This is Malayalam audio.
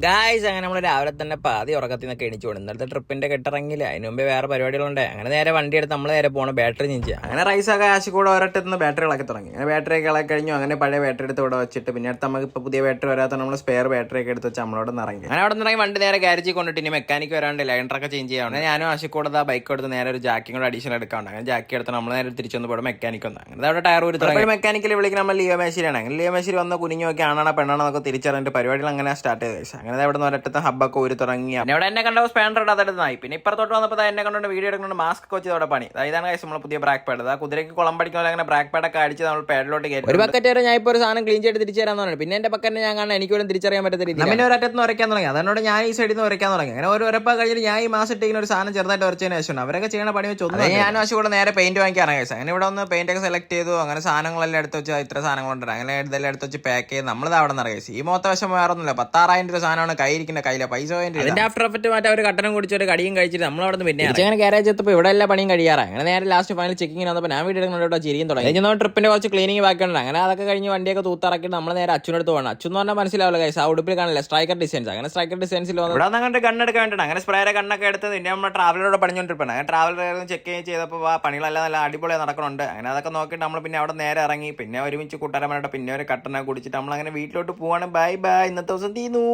ഗായ്സ് അങ്ങനെ നമ്മൾ രാവിലെ തന്നെ പാതി ഉറക്കത്തിൽ നിന്നൊക്കെ എണിച്ചു പോകണം. ഇന്നലത്തെ ട്രിപ്പിന്റെ കെട്ടിറങ്ങില്ല, അതിന് മുമ്പേ വേറെ പരിപാടികളുണ്ട്. അങ്ങനെ നേരെ വണ്ടി എടുത്ത് നമ്മൾ നേരെ പോകണം ബാറ്ററി ചേഞ്ച് ചെയ്യാം. അങ്ങനെ റൈസൊക്കെ ആശിക്കൂടെ ഒരൊറ്റത്തുനിന്ന് ബാറ്ററി ഇളക്കി തുടങ്ങി. അങ്ങനെ ബാറ്ററി ഒക്കെ ഇളക്കി കഴിഞ്ഞു. അങ്ങനെ പഴയ ബാറ്ററി എടുത്ത് ഇവിടെ വെച്ചിട്ട് പിന്നെ അടുത്ത് നമുക്ക് ഇപ്പോൾ പുതിയ ബാറ്ററി വരാത്ത നമ്മൾ സ്പെയർ ബാറ്ററി ഒക്കെ എടുത്ത് വെച്ച് നമ്മളോട് ഇറങ്ങി. അങ്ങനെ അവിടെ നിന്ന് വണ്ടി നേരെ ഗാരേജിൽ കൊണ്ടിട്ട് ഇനി മെക്കാനിക്ക് വരാണ്ട് ലൈൻഡറൊക്കെ ചേഞ്ച് ചെയ്യാം. അങ്ങനെ ഞാനും ആശിക്കൂടെ ആ ബൈക്ക് എടുത്ത് നേരെ ഒരു ജാക്കിയും കൂടെ അഡീഷണൽ എടുക്കാണ്ട് അങ്ങനെ ജാക്കി എടുത്ത് നമ്മൾ നേരെ തിരിച്ചൊന്ന് പോയി മെക്കാനിക്ക് വന്നു. അങ്ങനെ അവിടെ ടയർ ഒരു മെക്കാനിക്കൽ വിളിക്കുന്ന നമ്മൾ ലിയോ മേശിരിയാണ്. അങ്ങനെ ലിയോ മേശിരി വന്ന് കുനിഞ്ഞു നോക്കി ആണാണോ പെണ്ണാണോ എന്നൊക്കെ തിരിച്ചറിഞ്ഞിട്ട് പരിപാടികൾ അങ്ങനെ സ്റ്റാർട്ട് ചെയ്ത് അങ്ങനെ അവിടെ നിന്ന് ഒരറ്റത്ത് ഹബ്ബൊക്കെ ഊരി തുടങ്ങി. അവിടെ എന്നെ കണ്ട സ്പാൻഡർ അതെടുത്തായി. പിന്നെ ഇപ്പുറത്തോട്ട് വന്നപ്പോൾ എന്നെ കണ്ടുകൊണ്ട് വീഡിയോ എടുക്കുന്നുണ്ട് മാസ്ക് വെച്ച് അവിടെ പണി. ഇതാണ് കഴിച്ച് നമ്മൾ പുതിയ ബ്രാക്ക് പാഡ്. ആ കുതിരയ്ക്ക് കുളം പഠിക്കുന്ന അങ്ങനെ ബ്രാക്ക് പാഡൊക്കെ അടിച്ച് നമ്മൾ പാഡിലോട്ട് കയറി. ഒരു ബക്കറ്റ് വരെ ഞാൻ ഇപ്പോൾ ഒരു സാധനം ക്ലീൻ ചെയ്ത് തിരിച്ചു തരാൻ തുടങ്ങി. പിന്നെ എന്റെ ബക്കറ്റ് ഞാൻ കാണാൻ എനിക്ക് പോലും തിരിച്ചറിയാൻ പറ്റുന്ന രീതി പിന്നെ ഒരറ്റത്ത് നിന്ന് ഉരയ്ക്കാൻ തുടങ്ങി. അതോട് ഞാൻ ഈ സൈഡിൽ നിന്ന് ഉരയ്ക്കാൻ തുടങ്ങി. അങ്ങനെ ഒരു ഉരപ്പ കഴിഞ്ഞിട്ട് ഞാൻ ഈ മാസം ഇട്ടിങ്ങനെ ഒരു സാധനം ചെറുതായിട്ട് ഉരച്ചതിന് ശേഷം അവരൊക്കെ ചെയ്യണ പണി വെച്ച് ഒന്നും ഞാൻ ആശം കൂടെ നേരെ പെയിന്റ് വാങ്ങിക്കാറാണ് കഴിച്ചത്. അങ്ങനെ ഇവിടെ ഒന്ന് പെയിന്റ് ഒക്കെ സെലക്ട് ചെയ്തു. അങ്ങനെ സാധനങ്ങളെല്ലാം എടുത്ത് വെച്ചാൽ ഇത്ര സാധനങ്ങളുണ്ട്. അങ്ങനെ ഇതെല്ലാം എടുത്ത് വെച്ച് പാക്ക് ചെയ്ത് നമ്മളത് അവിടെ നിന്ന് കഴിച്ചു. ഈ മൊത്തം വശം വേറെ ഒന്നുമില്ല. 16,000 രൂപ സാധനമാണ് കയ്യിരിക്കുന്ന കയ്യിലെ പൈസ അതിന്റെ ആഫ്റ്റർ എഫക്റ്റ് മാറ്റി ഒരു കട്ടനം കുടിച്ച് ഒരു കടിയും കഴിച്ചിട്ട് നമ്മൾ അവിടെ നിന്ന് പിന്നെ അങ്ങനെ ഗാരേജ് എത്തപ്പോൾ ഇവിടെ എല്ലാ പണിയും കഴിയാറാണ്. അങ്ങനെ നേരെ ലാസ്റ്റ് ഫൈനൽ ചെക്കിങ്ങിന് വന്നപ്പോൾ ഞാൻ വീഡിയോ എടുക്കുന്നുണ്ടോ ചിരിയും തുടങ്ങി. ട്രിപ്പിന്റെ കുറച്ച് ക്ലീനിങ് ബാക്കിയുണ്ട്. അങ്ങനെ അതൊക്കെ കഴിഞ്ഞ് വണ്ടിയൊക്കെ തൂത്തിറക്കിയിട്ട് നമ്മൾ നേരെ അച്ഛനടുത്ത് പോകണം. അച്ഛൻ എന്ന് പറഞ്ഞാൽ മനസ്സിലാവില്ല കൈസ് ആ ഉടുപ്പിൽ കാണില്ല സ്ട്രൈക്കർ ഡിസൈൻസ്. അങ്ങനെ സ്ട്രൈക്കർ ഡിസൈൻസിൽ ഇവിടെ അങ്ങനെ കണ്ണെടുക്കാൻ വേണ്ടിയിട്ട് അങ്ങനെ സ്പ്രേയുടെ കണ്ണൊക്കെ എടുത്ത് പിന്നെ നമ്മൾ ട്രാവലറോട് പണിഞ്ഞുകൊണ്ടിരിക്കണം. അങ്ങനെ ട്രാവലർ ചെക്ക് ചെയ്തപ്പോൾ ആ പണികളെല്ലാം നല്ല അടിപൊളി നടക്കുന്നുണ്ട്. അങ്ങനെ അതൊക്കെ നോക്കിയിട്ട് നമ്മൾ പിന്നെ അവിടെ നേരെ ഇറങ്ങി പിന്നെ ഒരുമിച്ച് കൂട്ടാരന്മാരുടെ പിന്നെ ഒരു കട്ടനൊക്കെ കുടിച്ചിട്ട് നമ്മൾ അങ്ങനെ വീട്ടിലോട്ട് പോവാണ്. ബൈ ബൈ, ഇന്നത്തെ ദിവസം തീർന്നു.